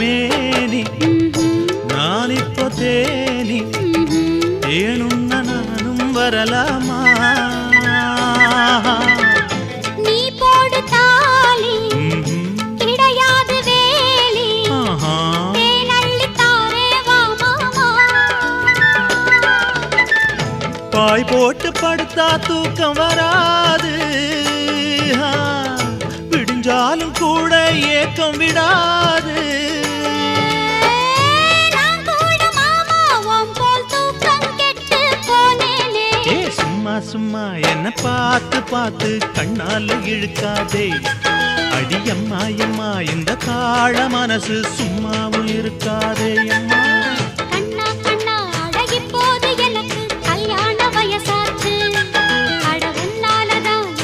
மேனி நான் இப்போ தேனி தேனுண்ண நானும் வரலாமா நீ போடு தாலி கிடையாது வேலி தேனள்ளி தாரே வா மாமா பாய் போட்டு படுத்தா தூக்கம் வராது விடிஞ்சாலும் கூட ஏக்கம் விடாது சும்மா சும்மா என்ன பார்த்து பார்த்து கண்ணால இழுக்காதே அடியம்மா அம்மா இந்த காள மனசு சும்மாவும் இருக்காதே அம்மா